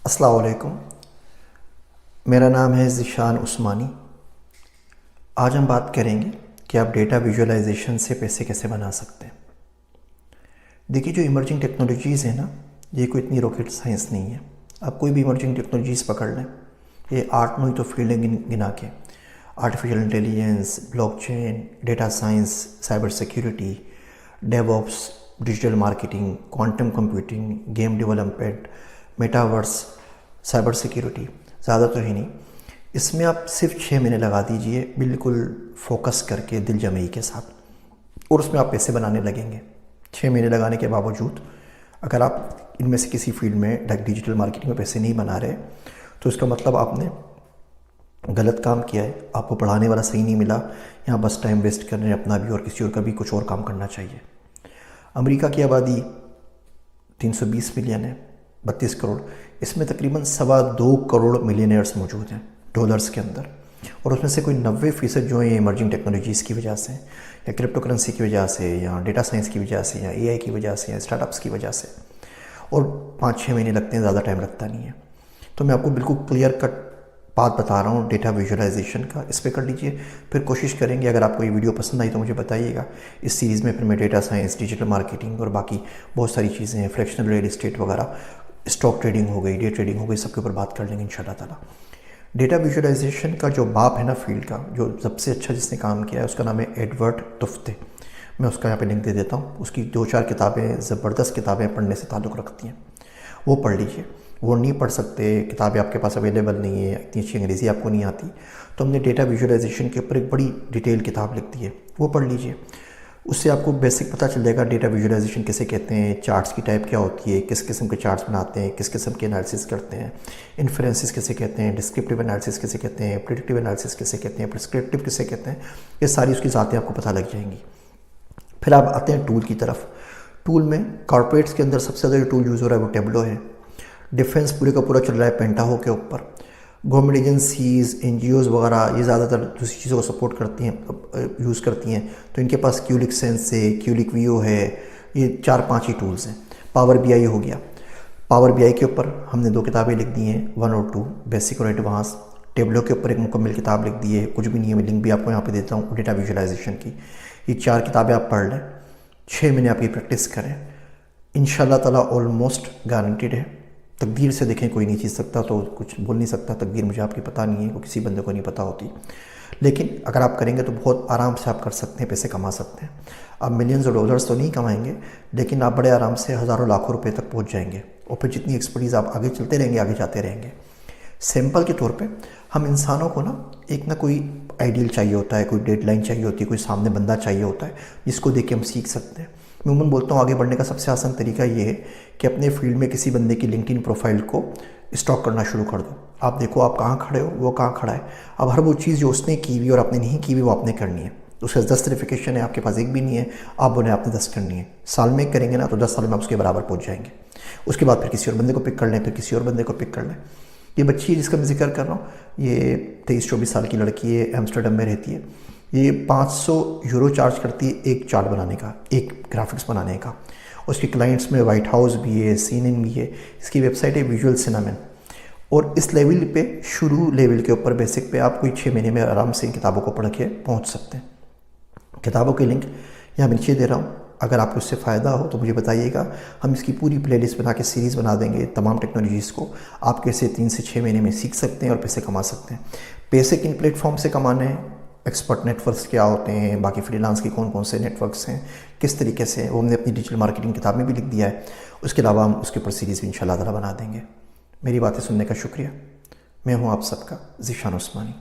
अस्सलाम वालेकुम। मेरा नाम है ज़ीशान उस्मानी। आज हम बात करेंगे कि आप डेटा विजुअलाइजेशन से पैसे कैसे बना सकते हैं। देखिए, जो इमर्जिंग टेक्नोलॉजीज़ है ना, ये कोई इतनी रॉकेट साइंस नहीं है। आप कोई भी इमर्जिंग टेक्नोलॉजीज़ पकड़ लें, ये 8-9 तो फील्ड गिना के, artificial intelligence, blockchain, data science, cyber security, DevOps, digital marketing, quantum computing, game development, metaverse, cyber security, ज़्यादा तो ही नहीं। इसमें आप सिर्फ 6 महीने लगा दीजिए, बिल्कुल फोकस करके, दिल जमई के साथ, और उसमें आप पैसे बनाने लगेंगे। 6 महीने लगाने के बावजूद अगर आप इनमें से किसी फील्ड में डिजिटल मार्केटिंग में पैसे नहीं बना रहे, तो इसका मतलब आपने गलत काम किया है, आपको पढ़ाने वाला सही नहीं मिला, यहाँ बस टाइम वेस्ट कर रहे हैं अपना भी और किसी और का भी। कुछ और काम करना चाहिए। अमेरिका की आबादी 320 मिलियन है, 32 करोड़। इसमें तकरीबन 2.25 करोड़ मिलियनर्स मौजूद हैं डॉलर्स के अंदर, और उसमें से कोई 90% जो है इमर्जिंग टेक्नोलॉजीज़ की वजह से, या क्रिप्टो करेंसी की वजह से, या डेटा साइंस की वजह से, या एआई की वजह से, या स्टार्टअप्स की वजह से। और 5-6 महीने लगते हैं, ज़्यादा टाइम लगता नहीं है। तो मैं आपको बिल्कुल क्लियर कट बात बता रहा हूँ डेटा विजुअलाइजेशन का। इस पर कर लीजिए, फिर कोशिश करेंगे। अगर आपको ये वीडियो पसंद आई तो मुझे बताइएगा। इस सीरीज़ में फिर मैं डेटा साइंस, डिजिटल मार्केटिंग और बाकी बहुत सारी चीज़ें हैं, फ्रैक्शनल रियल एस्टेट वगैरह, स्टॉक ट्रेडिंग हो गई, डे ट्रेडिंग हो गई, सबके ऊपर बात कर लेंगे इंशाल्लाह ताला। डेटा विजुअलाइजेशन का जो बाप है ना फील्ड का, जो सबसे अच्छा जिसने काम किया है, उसका नाम है एडवर्ड टुफ्ते। मैं उसका यहाँ पे लिंक दे देता हूँ। उसकी 2-4 किताबें, ज़बरदस्त किताबें पढ़ने से ताल्लुक़ रखती हैं, वो पढ़ लीजिए। वो नहीं पढ़ सकते, किताबें आपके पास अवेलेबल नहीं है, इतनी अच्छी अंग्रेज़ी आपको नहीं आती, तो हमने डेटा विजुअलाइजेशन के ऊपर एक बड़ी डिटेल किताब लिख दी है, वो पढ़ लीजिए। उससे आपको बेसिक पता चल जाएगा डेटा विजुअलाइजेशन किसे कहते हैं, चार्ट्स की टाइप क्या होती है, किस किस्म के चार्ट्स बनाते हैं, किस किस्म के एनालिसिस करते हैं, इन्फ्रेंसेस किसे कहते हैं, डिस्क्रिप्टिव एनालिसिस किसे कहते हैं, प्रेडिक्टिव एनालिसिस किसे कहते हैं, प्रिस्क्रिप्टिव किसे कहते हैं। ये सारी उसकी ज़ातें आपको पता लग जाएंगी। फिर आप आते हैं टूल की तरफ। टूल में कॉर्पोरेट्स के अंदर सबसे ज़्यादा जो टूल यूज़ हो रहा है वो टेबलो है। डिफेंस पूरे का पूरा चल रहा है पेंटाहो के ऊपर। गवर्नमेंट एजेंसीज़, एनजीओज़ वगैरह ये ज़्यादातर दूसरी चीज़ों को सपोर्ट करती हैं, यूज़ करती हैं, तो इनके पास क्यूलिक सेंस है, क्यूलिक व्यू है, ये 4-5 ही टूल्स हैं। पावर बीआई हो गया। पावर बीआई के ऊपर हमने 2 किताबें लिख दी हैं, 1 और 2, बेसिक और एडवांस। टेबलो के ऊपर एक मुकम्मल किताब लिख दी है, कुछ भी नहीं है, मैं लिंक भी आपको यहाँ पे देता हूँ, डेटा विजुअलाइजेशन की। ये 4 किताबें आप पढ़ लें, 6 महीने आप ये प्रैक्टिस करें, इंशाल्लाह ताला ऑलमोस्ट गारंटीड है। तकदीर से देखें, कोई नहीं जीत सकता, तो कुछ बोल नहीं सकता। तकदीर मुझे आपकी पता नहीं है, वो किसी बंदे को नहीं पता होती, लेकिन अगर आप करेंगे तो बहुत आराम से आप कर सकते हैं, पैसे कमा सकते हैं। आप मिलियंस ऑफ डॉलर्स तो नहीं कमाएंगे, लेकिन आप बड़े आराम से हज़ारों लाखों रुपए तक पहुंच जाएंगे। और फिर जितनी एक्सपर्टीज़ आप आगे चलते रहेंगे, आगे जाते रहेंगे। सैंपल के तौर पे हम इंसानों को ना कोई आइडियल चाहिए होता है, कोई डेडलाइन चाहिए होती है, कोई सामने बंदा चाहिए होता है जिसको देख के हम सीख सकते हैं। मैं उम्मन बोलता हूँ, आगे बढ़ने का सबसे आसान तरीका ये है कि अपने फील्ड में किसी बंदे की लिंक्डइन प्रोफाइल को स्टॉक करना शुरू कर दो। आप देखो आप कहाँ खड़े हो, वो कहाँ खड़ा है। अब हर वो चीज़ जो उसने की हुई और आपने नहीं की हुई, वो आपने करनी है। उसका 10 सर्टिफिकेशन है, आपके पास एक भी नहीं है, आप बोले आपने 10 करनी है। साल में करेंगे ना, तो 10 साल में आप उसके बराबर पहुँच जाएंगे। उसके बाद फिर किसी और बंदे को पिक कर लें, फिर किसी और बंदे को पिक कर लें। ये बच्ची जिसका मैं जिक्र कर रहा हूँ, ये 23-24 साल की लड़की है, एम्स्टर्डम में रहती है। ये 500 यूरो चार्ज करती है एक चार्ट बनाने का, एक ग्राफिक्स बनाने का। उसके क्लाइंट्स में वाइट हाउस भी है, CNN भी है। इसकी वेबसाइट है विजुअल सिनेमन। और इस लेवल पे, शुरू लेवल के ऊपर, बेसिक पे, आप कोई 6 महीने में आराम से इन किताबों को पढ़ के पहुँच सकते हैं। किताबों के लिंक यहाँ नीचे दे रहा हूँ, अगर आपको इससे फ़ायदा हो तो मुझे बताइएगा। हम इसकी पूरी प्लेलिस्ट बना के सीरीज़ बना देंगे, तमाम टेक्नोलॉजीज़ को आप कैसे 3 से 6 महीने में सीख सकते हैं और पैसे कमा सकते हैं। पैसे किन प्लेटफॉर्म से कमाने हैं, एक्सपर्ट नेटवर्क्स क्या होते हैं, बाकी फ्रीलांस के कौन कौन से नेटवर्क्स हैं, किस तरीके से, वो हमने अपनी डिजिटल मार्केटिंग किताब में भी लिख दिया है। उसके अलावा हम उसके ऊपर सीरीज़ भी इंशाल्लाह ताला बना देंगे। मेरी बातें सुनने का शुक्रिया। मैं हूँ आप सबका ज़ीशान उस्मानी।